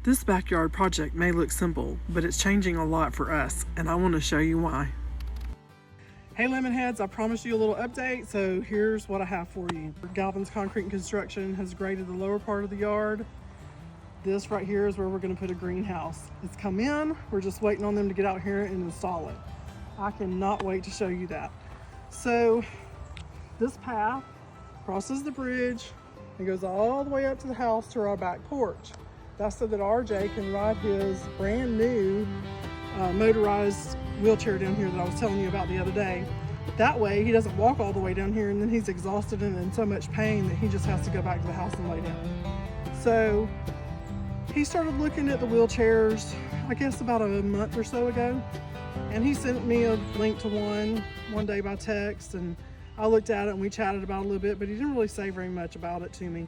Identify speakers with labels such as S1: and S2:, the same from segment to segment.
S1: This backyard project may look simple, but it's changing a lot for us, and I want to show you why. Hey Lemon Heads, I promised you a little update, so here's what I have for you. Galvin's Concrete and Construction has graded the lower part of the yard. This right here is where we're going to put a greenhouse. It's come in, we're just waiting on them to get out here and install it. I cannot wait to show you that. So this path crosses the bridge and goes all the way up to the house to our back porch. That's so that RJ can ride his brand new motorized wheelchair down here that I was telling you about the other day. That way he doesn't walk all the way down here and then he's exhausted and in so much pain that he just has to go back to the house and lay down. So he started looking at the wheelchairs, I guess about a month or so ago, and he sent me a link to one day by text, and I looked at it and we chatted about it a little bit, but he didn't really say very much about it to me.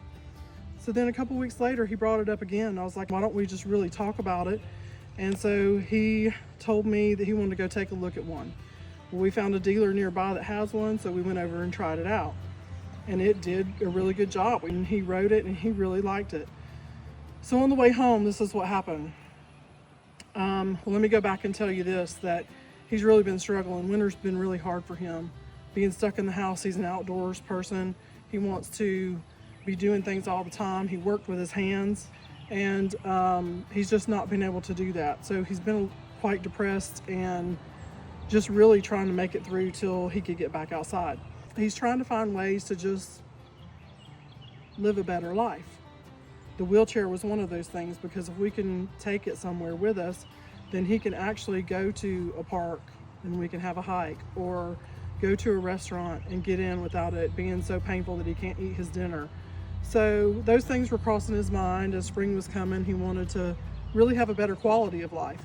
S1: So then a couple weeks later, he brought it up again. I was like, why don't we just really talk about it? And so he told me that he wanted to go take a look at one. Well, we found a dealer nearby that has one, so we went over and tried it out. And it did a really good job. And he rode it and he really liked it. So on the way home, this is what happened. Well, let me go back and tell you this, that he's really been struggling. Winter's been really hard for him. Being stuck in the house, he's an outdoors person. He wants to be doing things all the time. He worked with his hands, and he's just not been able to do that. So he's been quite depressed and just really trying to make it through till he could get back outside. He's trying to find ways to just live a better life. The wheelchair was one of those things, because if we can take it somewhere with us, then he can actually go to a park and we can have a hike, or go to a restaurant and get in without it being so painful that he can't eat his dinner. So those things were crossing his mind as spring was coming. He wanted to really have a better quality of life.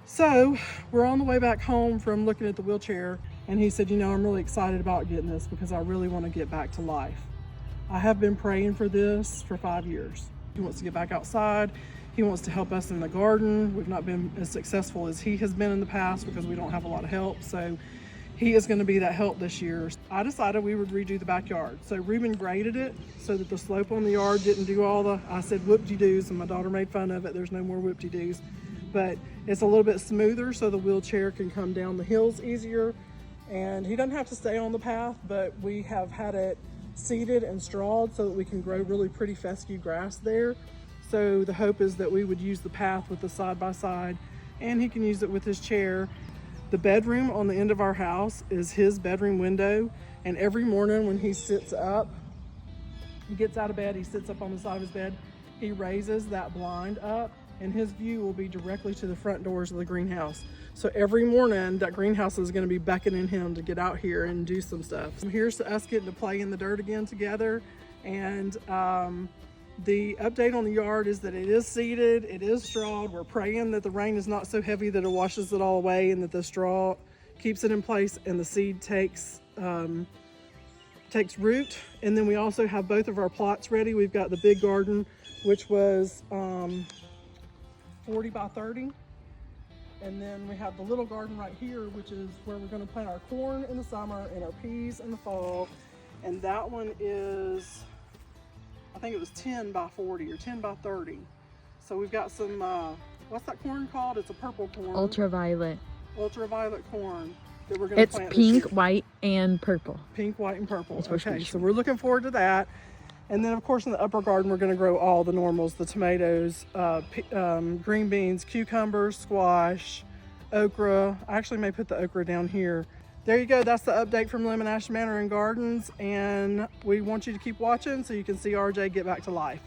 S1: So we're on the way back home from looking at the wheelchair, and he said, you know, I'm really excited about getting this because I really want to get back to life. I have been praying for this for 5 years. He wants to get back outside. He wants to help us in the garden. We've not been as successful as he has been in the past because we don't have a lot of help. So he is going to be that help this year. I decided we would redo the backyard. So Ruben graded it so that the slope on the yard didn't do all the, I said whoop-de-doos, and my daughter made fun of it. There's no more whoop-de-doos. But it's a little bit smoother so the wheelchair can come down the hills easier. And he doesn't have to stay on the path, but we have had it seeded and strawed so that we can grow really pretty fescue grass there. So the hope is that we would use the path with the side-by-side, and he can use it with his chair. The bedroom on the end of our house is his bedroom window, and every morning when he sits up, he gets out of bed, he sits up on the side of his bed, he raises that blind up, and his view will be directly to the front doors of the greenhouse. So every morning that greenhouse is going to be beckoning him to get out here and do some stuff. Here's to us getting to play in the dirt again together, and the update on the yard is that it is seeded, it is strawed. We're praying that the rain is not so heavy that it washes it all away, and that the straw keeps it in place and the seed takes root. And then we also have both of our plots ready. We've got the big garden, which was 40 by 30. And then we have the little garden right here, which is where we're going to plant our corn in the summer and our peas in the fall. And that one is, I think it was 10 by 40 or 10 by 30. So we've got some, what's that corn called? It's a purple corn.
S2: Ultraviolet.
S1: Ultraviolet corn that we're going to plant.
S2: It's pink, white, and purple.
S1: Pink, white, and purple. Okay, so we're looking forward to that. And then of course in the upper garden, we're going to grow all the normals, the tomatoes, green beans, cucumbers, squash, okra. I actually may put the okra down here. There you go. That's the update from Lemon Ash Manor and Gardens, and we want you to keep watching so you can see RJ get back to life.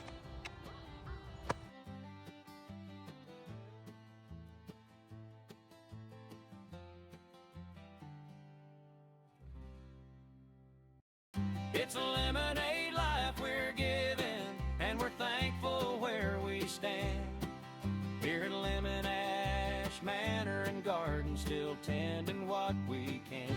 S3: It's a lemonade life we're giving, and we're thankful where we stand. Here at Lemon Ash Manor and Garden, still tending what we can.